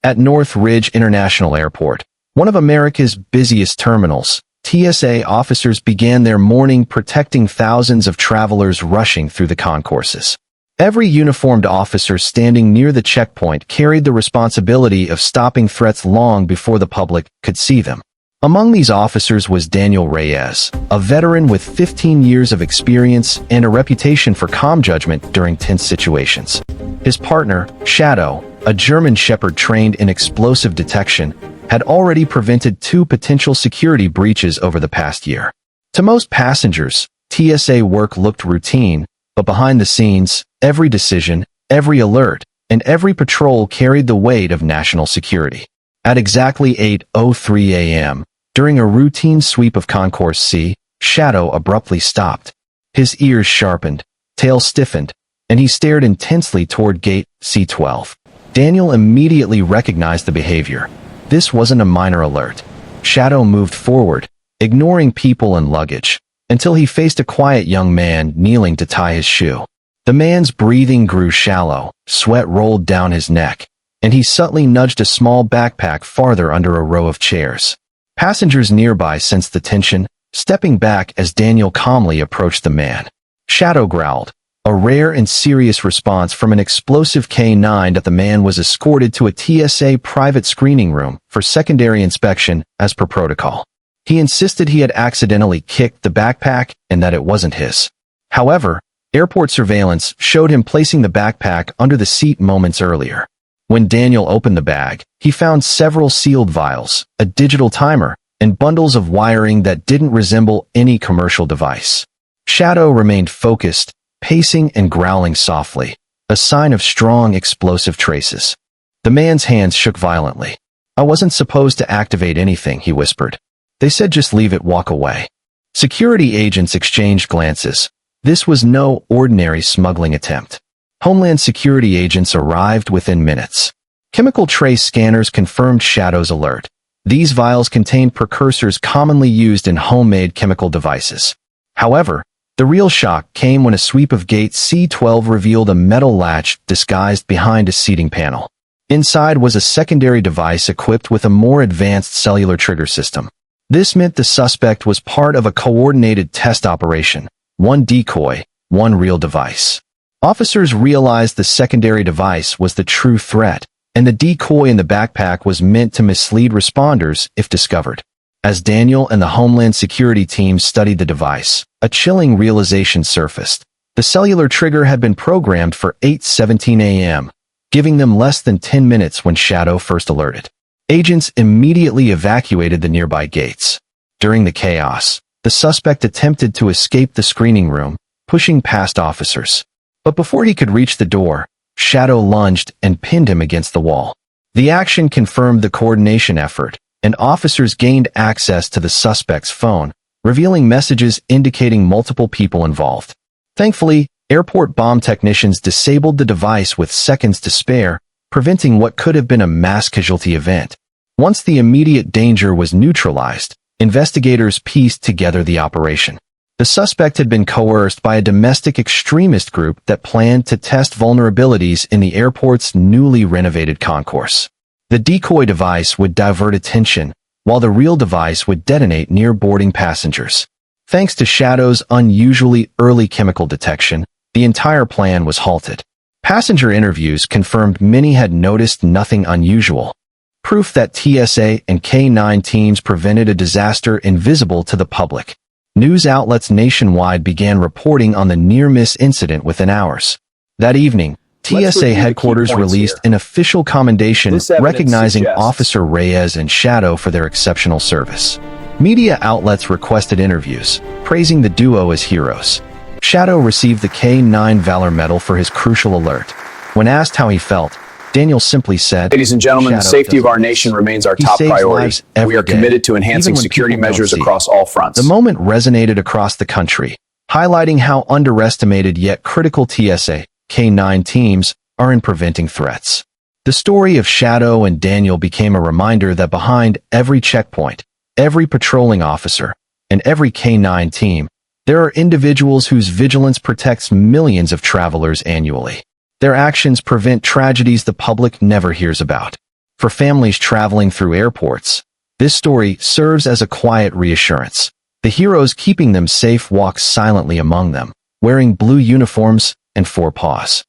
At North Ridge International Airport, one of America's busiest terminals, TSA officers began their morning protecting thousands of travelers rushing through the concourses. Every uniformed officer standing near the checkpoint carried the responsibility of stopping threats long before the public could see them. Among these officers was Daniel Reyes, a veteran with 15 years of experience and a reputation for calm judgment during tense situations. His partner, Shadow, a German Shepherd trained in explosive detection, had already prevented 2 potential security breaches over the past year. To most passengers, TSA work looked routine, but behind the scenes, every decision, every alert, and every patrol carried the weight of national security. At exactly 8:03 a.m., during a routine sweep of Concourse C, Shadow abruptly stopped. His ears sharpened, tail stiffened, and he stared intensely toward gate C12. Daniel immediately recognized the behavior. This wasn't a minor alert. Shadow moved forward, ignoring people and luggage, until he faced a quiet young man kneeling to tie his shoe. The man's breathing grew shallow, sweat rolled down his neck, and he subtly nudged a small backpack farther under a row of chairs. Passengers nearby sensed the tension, stepping back as Daniel calmly approached the man. Shadow growled, a rare and serious response from an explosive K9 that the man was escorted to a TSA private screening room for secondary inspection as per protocol. He insisted he had accidentally kicked the backpack and that it wasn't his. However, airport surveillance showed him placing the backpack under the seat moments earlier. When Daniel opened the bag, he found several sealed vials, a digital timer, and bundles of wiring that didn't resemble any commercial device. Shadow remained focused, pacing and growling softly, a sign of strong explosive traces. The man's hands shook violently. "I wasn't supposed to activate anything," he whispered. "They said just leave it, walk away." Security agents exchanged glances. This was no ordinary smuggling attempt. Homeland Security agents arrived within minutes. Chemical trace scanners confirmed Shadow's alert. These vials contained precursors commonly used in homemade chemical devices. However, the real shock came when a sweep of gate C12 revealed a metal latch disguised behind a seating panel. Inside was a secondary device equipped with a more advanced cellular trigger system. This meant the suspect was part of a coordinated test operation, one decoy, one real device. Officers realized the secondary device was the true threat, and the decoy in the backpack was meant to mislead responders if discovered. As Daniel and the Homeland Security team studied the device, a chilling realization surfaced. The cellular trigger had been programmed for 8:17 a.m., giving them less than 10 minutes when Shadow first alerted. Agents immediately evacuated the nearby gates. During the chaos, the suspect attempted to escape the screening room, pushing past officers. But before he could reach the door, Shadow lunged and pinned him against the wall. The action confirmed the coordination effort, and officers gained access to the suspect's phone, revealing messages indicating multiple people involved. Thankfully, airport bomb technicians disabled the device with seconds to spare, preventing what could have been a mass casualty event. Once the immediate danger was neutralized, investigators pieced together the operation. The suspect had been coerced by a domestic extremist group that planned to test vulnerabilities in the airport's newly renovated concourse. The decoy device would divert attention, while the real device would detonate near boarding passengers. Thanks to Shadow's unusually early chemical detection, the entire plan was halted. Passenger interviews confirmed many had noticed nothing unusual. Proof that TSA and K9 teams prevented a disaster invisible to the public. News outlets nationwide began reporting on the near-miss incident within hours. That evening, TSA headquarters released an official commendation recognizing Officer Reyes and Shadow for their exceptional service. Media outlets requested interviews, praising the duo as heroes. Shadow received the K9 Valor Medal for his crucial alert. When asked how he felt, Daniel simply said, "Ladies and gentlemen, the safety of our nation remains our top priority. We are committed to enhancing security measures across all fronts." The moment resonated across the country, highlighting how underestimated yet critical TSA K9 teams are in preventing threats. The story of Shadow and Daniel became a reminder that behind every checkpoint, every patrolling officer, and every K9 team, there are individuals whose vigilance protects millions of travelers annually. Their actions prevent tragedies the public never hears about. For families traveling through airports, this story serves as a quiet reassurance. The heroes keeping them safe walk silently among them, wearing blue uniforms and four paws.